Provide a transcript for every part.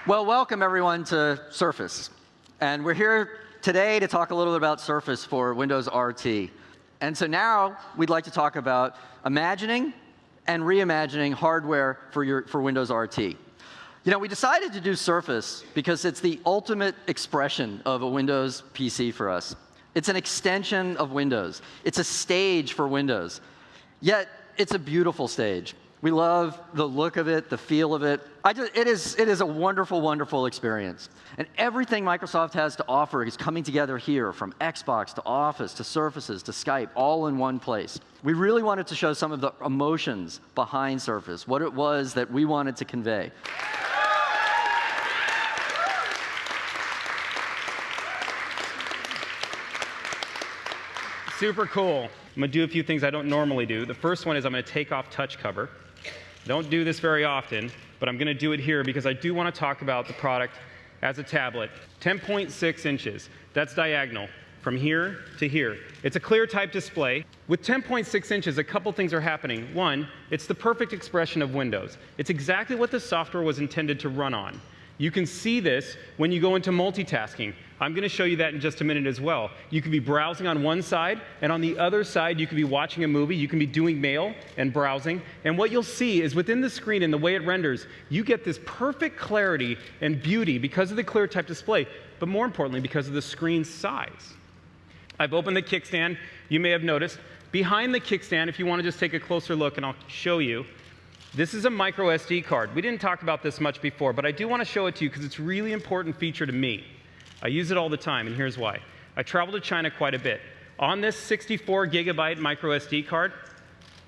Well, welcome everyone to Surface. And we're here today to talk a little bit about Surface for Windows RT. And so now we'd like to talk about imagining and reimagining hardware for Windows RT. You know, we decided to do Surface because it's the ultimate expression of a Windows PC for us. It's an extension of Windows. It's a stage for Windows. Yet, it's a beautiful stage. We love the look of it, the feel of it. It is a wonderful, wonderful experience. And everything Microsoft has to offer is coming together here, from Xbox to Office to Surfaces to Skype, all in one place. We really wanted to show some of the emotions behind Surface, what it was that we wanted to convey. Super cool. I'm going to do a few things I don't normally do. The first one is I'm going to take off touch cover. Don't do this very often, but I'm going to do it here because I do want to talk about the product as a tablet. 10.6 inches. That's diagonal from here to here. It's a clear type display. With 10.6 inches, a couple things are happening. One, it's the perfect expression of Windows. It's exactly what the software was intended to run on. You can see this when you go into multitasking. I'm going to show you that in just a minute as well. You could be browsing on one side, and on the other side, you could be watching a movie. You can be doing mail and browsing. And what you'll see is within the screen and the way it renders, you get this perfect clarity and beauty because of the clear type display, but more importantly, because of the screen size. I've opened the kickstand. You may have noticed. Behind the kickstand, if you want to just take a closer look, and I'll show you, this is a micro SD card. We didn't talk about this much before, but I do want to show it to you because it's a really important feature to me. I use it all the time, and here's why. I travel to China quite a bit. On this 64 gigabyte micro SD card,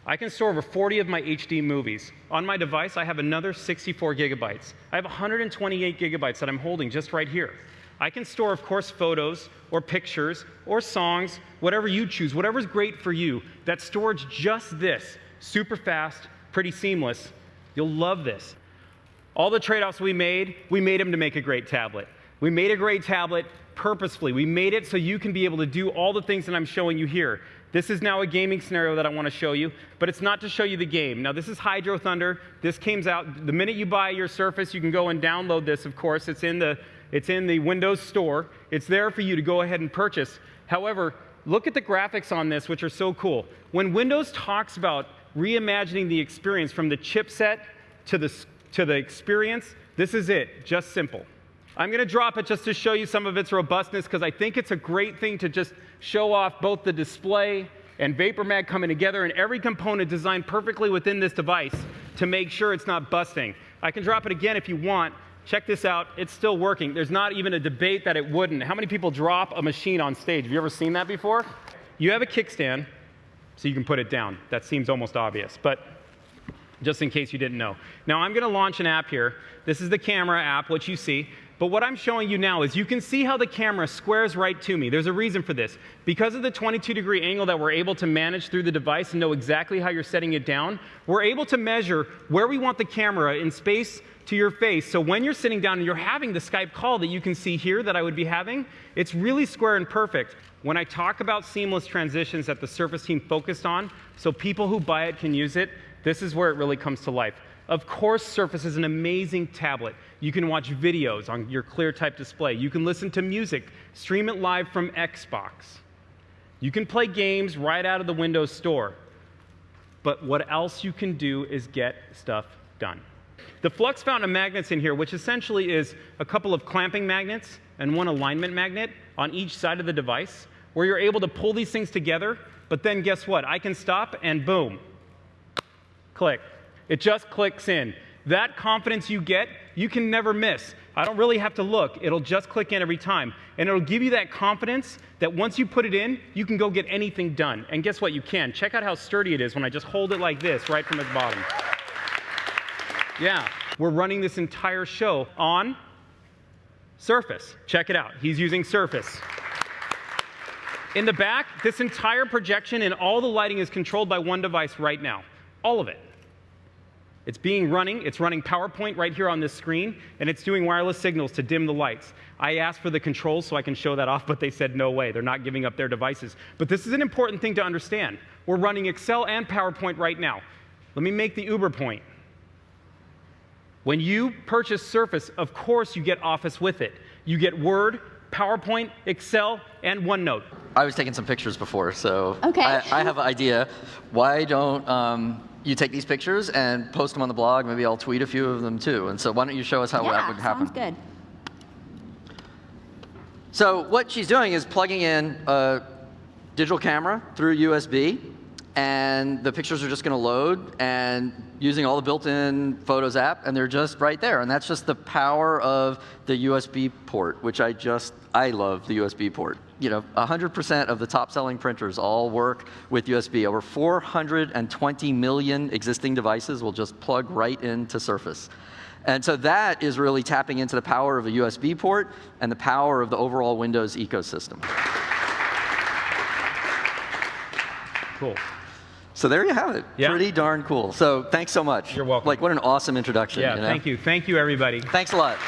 I can store over 40 of my HD movies. On my device, I have another 64 gigabytes. I have 128 gigabytes that I'm holding just right here. I can store, of course, photos or pictures or songs, whatever you choose, whatever's great for you. That storage, just this, super fast, pretty seamless. You'll love this. All the trade-offs we made them to make a great tablet. We made a great tablet purposefully. We made it so you can be able to do all the things that I'm showing you here. This is now a gaming scenario that I want to show you, but it's not to show you the game. Now, this is Hydro Thunder. This came out the minute you buy your Surface. You can go and download this, of course. It's in the Windows Store. It's there for you to go ahead and purchase. However, look at the graphics on this, which are so cool. When Windows talks about reimagining the experience from the chipset to the experience, this is it, just simple. I'm going to drop it just to show you some of its robustness because I think it's a great thing to just show off both the display and VaporMag coming together and every component designed perfectly within this device to make sure it's not busting. I can drop it again if you want. Check this out. It's still working. There's not even a debate that it wouldn't. How many people drop a machine on stage? Have you ever seen that before? You have a kickstand, so you can put it down. That seems almost obvious, but just in case you didn't know. Now, I'm going to launch an app here. This is the camera app, what you see. But what I'm showing you now is you can see how the camera squares right to me. There's a reason for this. Because of the 22-degree angle that we're able to manage through the device and know exactly how you're setting it down, we're able to measure where we want the camera in space to your face. So when you're sitting down and you're having the Skype call that you can see here that I would be having, it's really square and perfect. When I talk about seamless transitions that the Surface team focused on, so people who buy it can use it, this is where it really comes to life. Of course, Surface is an amazing tablet. You can watch videos on your clear type display. You can listen to music, stream it live from Xbox. You can play games right out of the Windows Store. But what else you can do is get stuff done. The flux fountain magnets in here, which essentially is a couple of clamping magnets and one alignment magnet on each side of the device, where you're able to pull these things together, but then guess what? I can stop and boom, click. It just clicks in. That confidence you get, you can never miss. I don't really have to look. It'll just click in every time. And it'll give you that confidence that once you put it in, you can go get anything done. And guess what? You can. Check out how sturdy it is when I just hold it like this right from its bottom. Yeah, we're running this entire show on Surface. Check it out. He's using Surface. In the back, this entire projection and all the lighting is controlled by one device right now. All of it. It's running PowerPoint right here on this screen, and it's doing wireless signals to dim the lights. I asked for the controls so I can show that off, but they said no way. They're not giving up their devices. But this is an important thing to understand. We're running Excel and PowerPoint right now. Let me make the Uber point. When you purchase Surface, of course you get Office with it. You get Word, PowerPoint, Excel, and OneNote. I was taking some pictures before, so Okay. I have an idea. Why don't you take these pictures and post them on the blog? Maybe I'll tweet a few of them too. And so why don't you show us how that would happen? Sounds good. So what she's doing is plugging in a digital camera through USB, and the pictures are just going to load and using all the built-in Photos app, and they're just right there. And that's just the power of the USB port, which I love the USB port. 100% of the top-selling printers all work with USB. Over 420 million existing devices will just plug right into Surface. And so that is really tapping into the power of a USB port and the power of the overall Windows ecosystem. Cool. So there you have it. Yeah. Pretty darn cool. So thanks so much. You're welcome. Like, what an awesome introduction. Yeah, thank you. Thank you, everybody. Thanks a lot.